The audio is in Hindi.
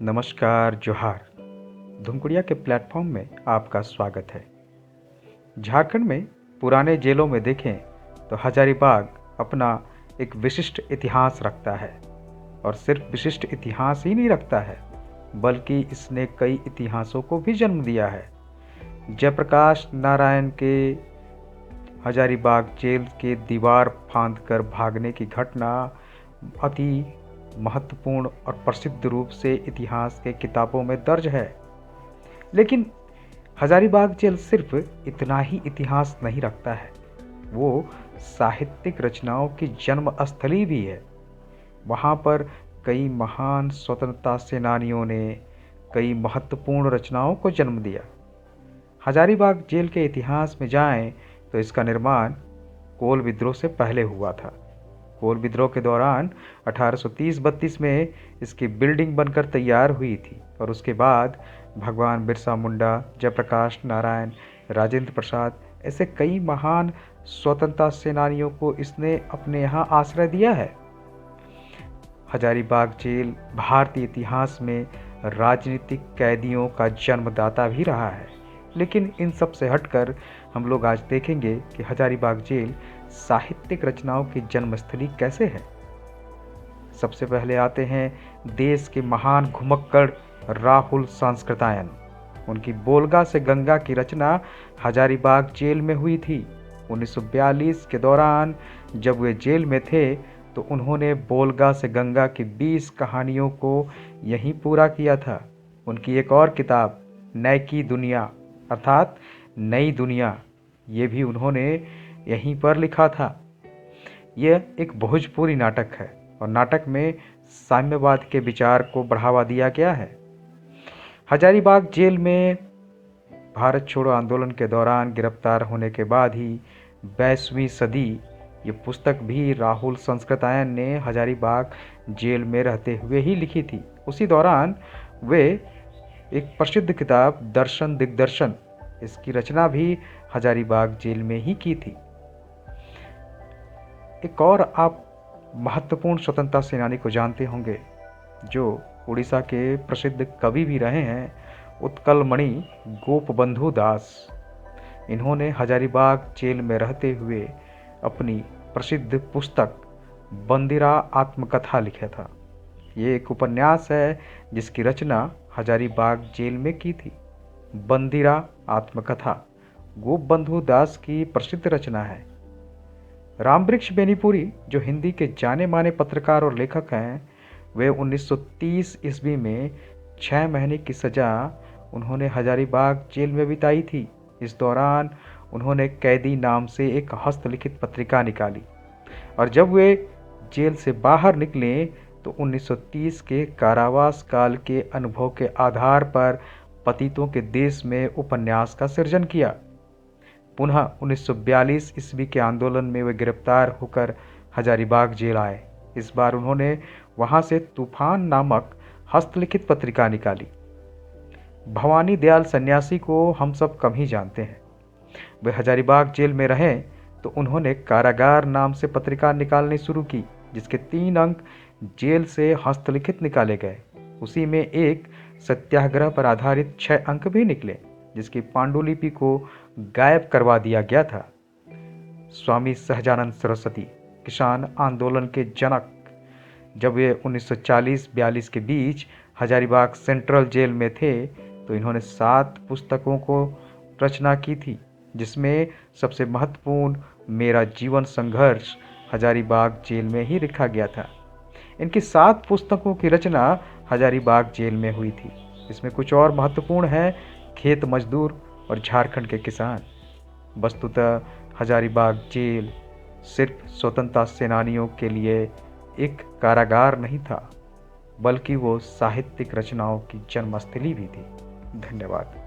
नमस्कार, जोहार। धुमकुड़िया के प्लेटफॉर्म में आपका स्वागत है। झारखंड में पुराने जेलों में देखें तो हजारीबाग अपना एक विशिष्ट इतिहास रखता है। और सिर्फ विशिष्ट इतिहास ही नहीं रखता है, बल्कि इसने कई इतिहासों को भी जन्म दिया है। जयप्रकाश नारायण के हजारीबाग जेल के दीवार फांदकर भागने की घटना अति महत्वपूर्ण और प्रसिद्ध रूप से इतिहास के किताबों में दर्ज है। लेकिन हजारीबाग जेल सिर्फ इतना ही इतिहास नहीं रखता है, वो साहित्यिक रचनाओं की जन्म स्थली भी है। वहाँ पर कई महान स्वतंत्रता सेनानियों ने कई महत्वपूर्ण रचनाओं को जन्म दिया। हजारीबाग जेल के इतिहास में जाएं तो इसका निर्माण कोल विद्रोह से पहले हुआ था। कोल विद्रोह के दौरान 1830-32 में इसकी बिल्डिंग बनकर तैयार हुई थी और उसके बाद भगवान बिरसा मुंडा, जयप्रकाश नारायण, राजेंद्र प्रसाद ऐसे कई महान स्वतंत्रता सेनानियों को इसने अपने यहाँ आश्रय दिया है। हजारीबाग जेल भारतीय इतिहास में राजनीतिक कैदियों का जन्मदाता भी रहा है। लेकिन इन सब से हटकर हम लोग आज देखेंगे कि हजारीबाग जेल साहित्यिक रचनाओं की जन्मस्थली कैसे है। सबसे पहले आते हैं देश के महान घुमक्कड़ राहुल सांस्कृतायन। उनकी बोलगा से गंगा की रचना हजारीबाग जेल में हुई थी। 1942 के दौरान जब वे जेल में थे तो उन्होंने बोलगा से गंगा की 20 कहानियों को यहीं पूरा किया था। उनकी एक और किताब नई की दुनिया अर्थात नई दुनिया, ये भी उन्होंने यहीं पर लिखा था। यह एक भोजपुरी नाटक है और नाटक में साम्यवाद के विचार को बढ़ावा दिया गया है। हजारीबाग जेल में भारत छोड़ो आंदोलन के दौरान गिरफ्तार होने के बाद ही 22वीं सदी ये पुस्तक भी राहुल सांस्कृतायन ने हजारीबाग जेल में रहते हुए ही लिखी थी। उसी दौरान वे एक प्रसिद्ध किताब दर्शन दिग्दर्शन, इसकी रचना भी हजारीबाग जेल में ही की थी। एक और आप महत्वपूर्ण स्वतंत्रता सेनानी को जानते होंगे जो उड़ीसा के प्रसिद्ध कवि भी रहे हैं, उत्कलमणि गोपबंधु दास। इन्होंने हजारीबाग जेल में रहते हुए अपनी प्रसिद्ध पुस्तक बंदिरा आत्मकथा लिखा था। ये एक उपन्यास है जिसकी रचना हजारीबाग जेल में की थी। बंदिरा आत्मकथा गोपबंधु दास की प्रसिद्ध रचना है। रामवृक्ष बेनीपुरी जो हिंदी के जाने माने पत्रकार और लेखक हैं, वे 1930 ईस्वी में 6 महीने की सज़ा उन्होंने हजारीबाग जेल में बिताई थी। इस दौरान उन्होंने कैदी नाम से एक हस्तलिखित पत्रिका निकाली और जब वे जेल से बाहर निकले तो 1930 के कारावास काल के अनुभव के आधार पर पतितों के देश में उपन्यास का सृजन किया। पुनः 1942 ईस्वी के आंदोलन में वे गिरफ्तार होकर हजारीबाग जेल आए। इस बार उन्होंने वहां से तूफान नामक हस्तलिखित पत्रिका निकाली। भवानी दयाल सन्यासी को हम सब कम ही जानते हैं। वे हजारीबाग जेल में रहें तो उन्होंने कारागार नाम से पत्रिका निकालनी शुरू की, जिसके 3 अंक जेल से हस्तलिखित निकाले गए। उसी में एक सत्याग्रह पर आधारित 6 अंक भी निकले, जिसकी पांडुलिपि को गायब करवा दिया गया था। स्वामी सहजानंद सरस्वती किसान आंदोलन के जनक, जब वे 1940-42 के बीच हजारीबाग सेंट्रल जेल में थे तो इन्होंने 7 पुस्तकों को रचना की थी, जिसमें सबसे महत्वपूर्ण मेरा जीवन संघर्ष हजारीबाग जेल में ही लिखा गया था। इनकी 7 पुस्तकों की रचना हजारीबाग जेल में हुई थी। इसमें कुछ और महत्वपूर्ण है, खेत मजदूर और झारखंड के किसान। वस्तुतः हजारीबाग जेल सिर्फ स्वतंत्रता सेनानियों के लिए एक कारागार नहीं था, बल्कि वो साहित्यिक रचनाओं की जन्मस्थली भी थी। धन्यवाद।